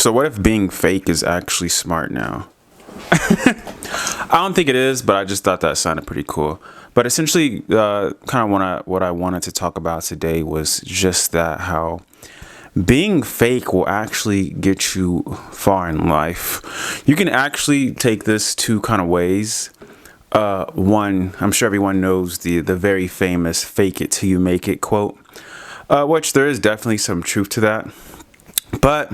So what if being fake is actually smart now? I don't think it is, but I just thought that sounded pretty cool. But essentially, kind of what I wanted to talk about today was just that how being fake will actually get you far in life. You can actually take this two kind of ways. One, I'm sure everyone knows the very famous "fake it till you make it" quote, which there is definitely some truth to that. But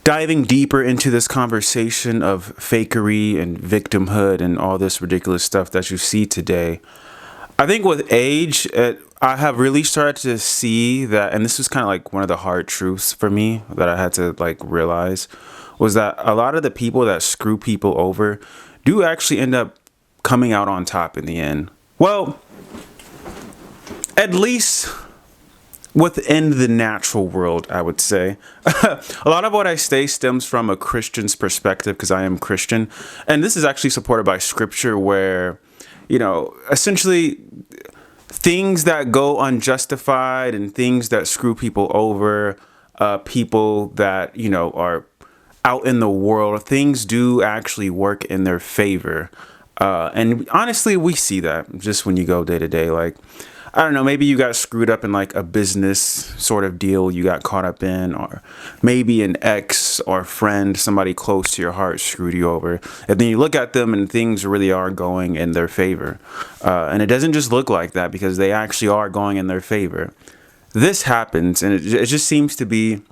diving deeper into this conversation of fakery and victimhood and all this ridiculous stuff that you see today, I think with age, I have really started to see that, and this was kind of like one of the hard truths for me that I had to like realize, was that a lot of the people that screw people over do actually end up coming out on top in the end. Well, at least within the natural world, I would say. A lot of what I say stems from a Christian's perspective because I am Christian. And this is actually supported by scripture where, essentially things that go unjustified and things that screw people over, people that, are out in the world, things do actually work in their favor. And honestly, we see that just when you go day to day. Like, I don't know, maybe you got screwed up in like a business sort of deal you got caught up in, or maybe an ex or friend, somebody close to your heart screwed you over. And then you look at them and things really are going in their favor. And it doesn't just look like that because they actually are going in their favor. This happens, and it just seems to be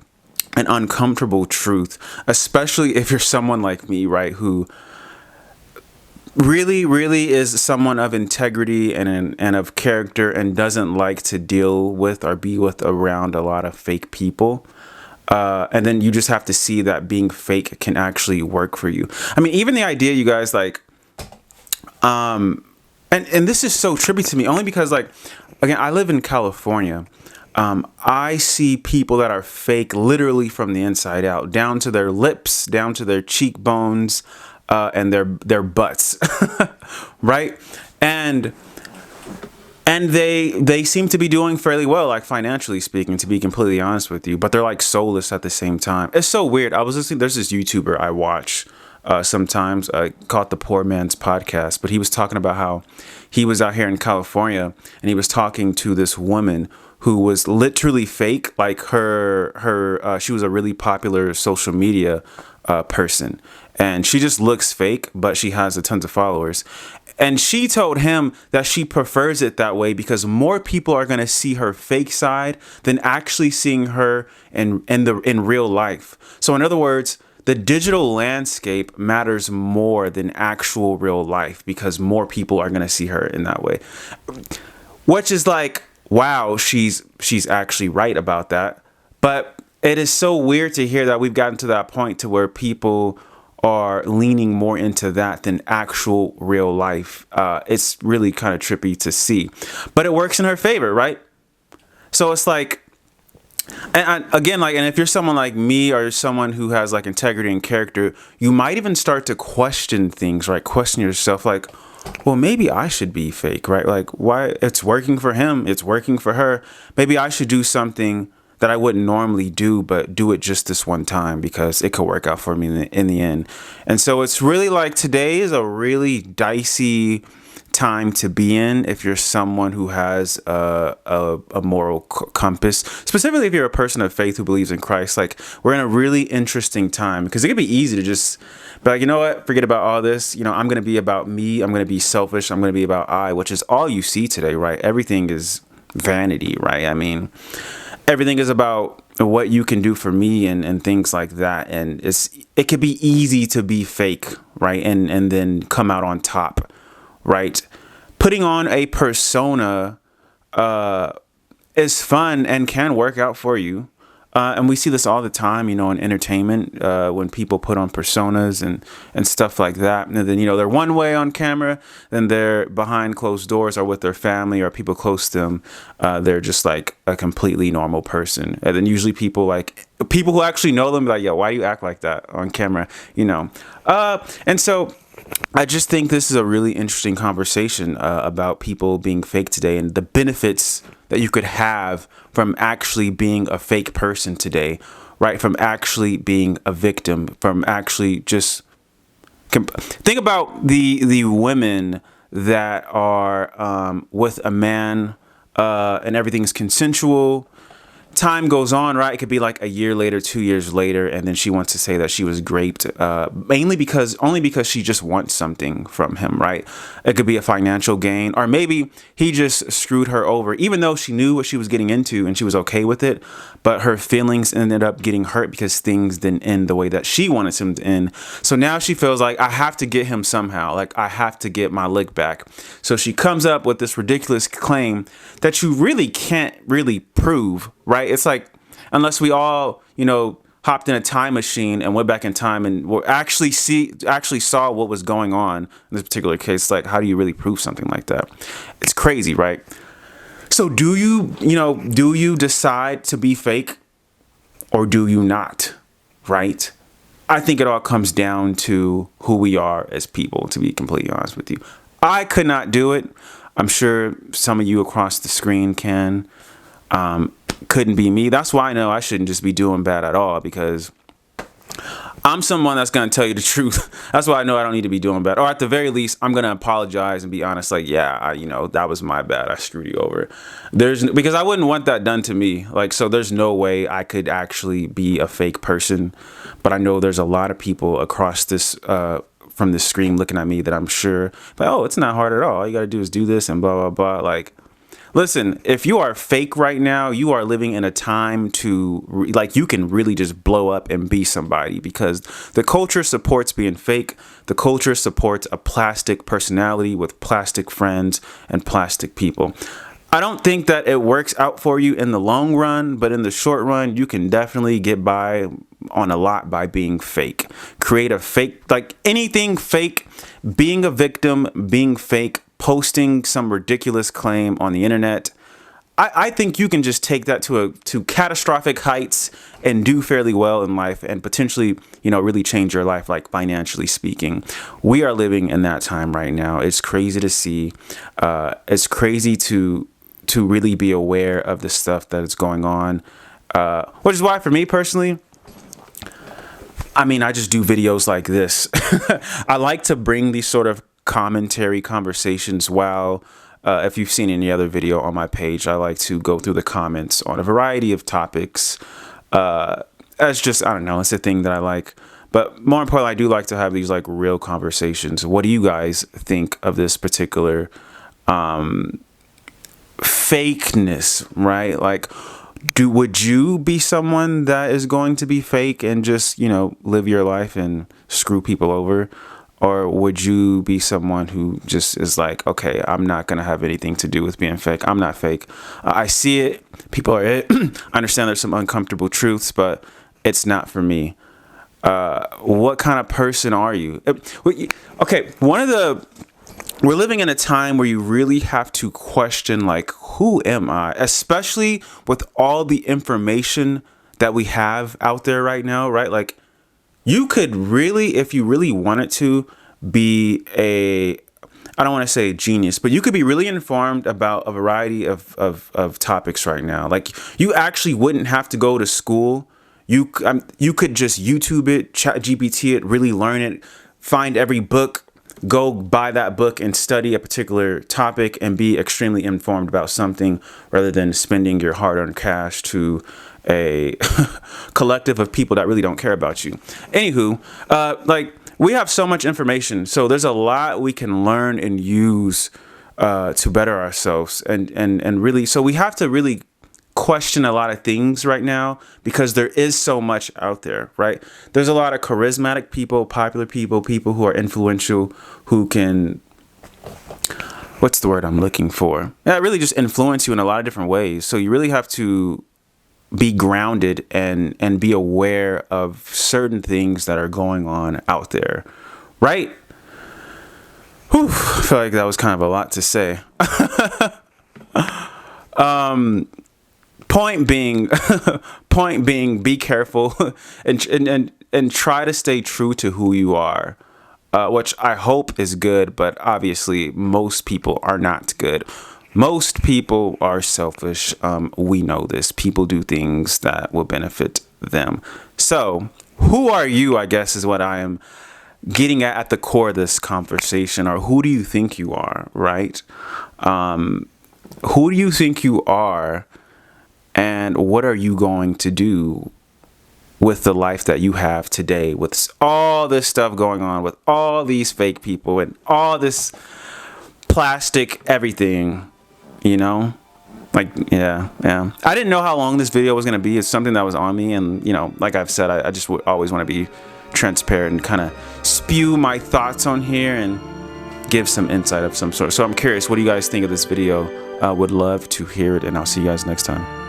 an uncomfortable truth, especially if you're someone like me, right, who really is someone of integrity and of character and doesn't like to deal with or be with around a lot of fake people. And then you just have to see that being fake can actually work for you. I mean, even the idea, you guys, like, and this is so trippy to me only because, like, again, I live in California. I see people that are fake literally from the inside out, down to their lips, down to their cheekbones, and their butts, right? And they seem to be doing fairly well, like financially speaking, to be completely honest with you. But they're like soulless at the same time. It's so weird. I was listening. There's this YouTuber I watch sometimes called The Poor Man's Podcast, but he was talking about how he was out here in California and he was talking to this woman who was literally fake. Like she was a really popular social media person. And she just looks fake, but she has a tons of followers. And she told him that she prefers it that way because more people are going to see her fake side than actually seeing her in real life. So in other words, the digital landscape matters more than actual real life because more people are going to see her in that way. Which is like, wow, she's actually right about that. But it is so weird to hear that we've gotten to that point to where people are leaning more into that than actual real life. It's really kind of trippy to see, but it works in her favor, right? So it's like, and again, like, and if you're someone like me or someone who has like integrity and character, you might even start to question things, right? Question yourself, like, well, maybe I should be fake, right? Like, why? It's working for him, it's working for her. Maybe I should do something that I wouldn't normally do, but do it just this one time because it could work out for me in the end. And so it's really like today is a really dicey time to be in if you're someone who has a moral compass, specifically if you're a person of faith who believes in Christ. Like, we're in a really interesting time because it could be easy to just be like, you know what, forget about all this. I'm going to be about me. I'm going to be selfish. I'm going to be about which is all you see today, right? Everything is vanity, right? I mean, everything is about what you can do for me and things like that. And it could be easy to be fake, right? And then come out on top, right? Putting on a persona is fun and can work out for you. And we see this all the time, in entertainment, when people put on personas and stuff like that. And then, they're one way on camera, then they're behind closed doors or with their family or people close to them. They're just like a completely normal person. And then usually people who actually know them, like, yo, why you act like that on camera, And so I just think this is a really interesting conversation about people being fake today and the benefits that you could have from actually being a fake person today right? From actually being a victim, from actually just think about the women that are with a man and everything's consensual. Time goes on, right? It could be like a year later, 2 years later, and then she wants to say that she was raped, only because she just wants something from him, right? It could be a financial gain, or maybe he just screwed her over, even though she knew what she was getting into and she was okay with it, but her feelings ended up getting hurt because things didn't end the way that she wanted them to end. So now she feels like, I have to get him somehow, like I have to get my lick back. So she comes up with this ridiculous claim that you really can't really prove, right? It's like, unless we all, hopped in a time machine and went back in time and actually saw what was going on in this particular case. Like, how do you really prove something like that? It's crazy, right? So do you decide to be fake, or do you not, right? I think it all comes down to who we are as people, to be completely honest with you. I could not do it. I'm sure some of you across the screen can. Couldn't be me. That's why I know I shouldn't just be doing bad at all, because I'm someone that's going to tell you the truth. That's why I know I don't need to be doing bad. Or at the very least, I'm going to apologize and be honest. Like, yeah, that was my bad. I screwed you over. Because I wouldn't want that done to me. Like, so there's no way I could actually be a fake person. But I know there's a lot of people across this, from this screen looking at me that I'm sure, like, oh, it's not hard at all. All you got to do is do this and blah, blah, blah. Like, listen, if you are fake right now, you are living in a time to, you can really just blow up and be somebody, because the culture supports being fake. The culture supports a plastic personality with plastic friends and plastic people. I don't think that it works out for you in the long run, but in the short run, you can definitely get by on a lot by being fake. Create a fake, like anything fake, being a victim, being fake, posting some ridiculous claim on the internet. I think you can just take that to catastrophic heights and do fairly well in life, and potentially, really change your life, like financially speaking. We are living in that time right now. It's crazy to see. It's crazy to really be aware of the stuff that is going on, which is why, for me personally, I just do videos like this. I like to bring these sort of commentary conversations while if you've seen any other video on my page, I like to go through the comments on a variety of topics. As just, I don't know, it's a thing that I like. But more importantly, I do like to have these like real conversations. What do you guys think of this particular fakeness, right? Like, would you be someone that is going to be fake and just, live your life and screw people over? Or would you be someone who just is like, okay, I'm not going to have anything to do with being fake. I'm not fake. I see it. People are it. I understand there's some uncomfortable truths, but it's not for me. What kind of person are you? Okay, we're living in a time where you really have to question, like, who am I? Especially with all the information that we have out there right now, right? Like, you could really, if you really wanted to, be I don't want to say a genius, but you could be really informed about a variety of topics right now. Like, you actually wouldn't have to go to school. You could just YouTube it, chat GPT it, really learn it, find every book, go buy that book and study a particular topic and be extremely informed about something, rather than spending your hard-earned cash to a collective of people that really don't care about you. Anywho, we have so much information, so there's a lot we can learn and use to better ourselves, and really, so we have to really question a lot of things right now, because there is so much out there, right? There's a lot of charismatic people, popular people who are influential, who can, what's the word I'm looking for? Yeah, really just influence you in a lot of different ways. So you really have to be grounded and be aware of certain things that are going on out there, right? Whew, I feel like that was kind of a lot to say. Point being, be careful and try to stay true to who you are, which I hope is good, but obviously most people are not good. Most people are selfish. We know this. People do things that will benefit them. So, who are you, I guess, is what I am getting at the core of this conversation. Or who do you think you are, right? Who do you think you are? And what are you going to do with the life that you have today, with all this stuff going on, with all these fake people and all this plastic everything, you know? Like, yeah. I didn't know how long this video was going to be. It's something that was on me. And, you know, like I've said, I just always want to be transparent and kind of spew my thoughts on here and give some insight of some sort. So I'm curious, what do you guys think of this video? Would love to hear it, and I'll see you guys next time.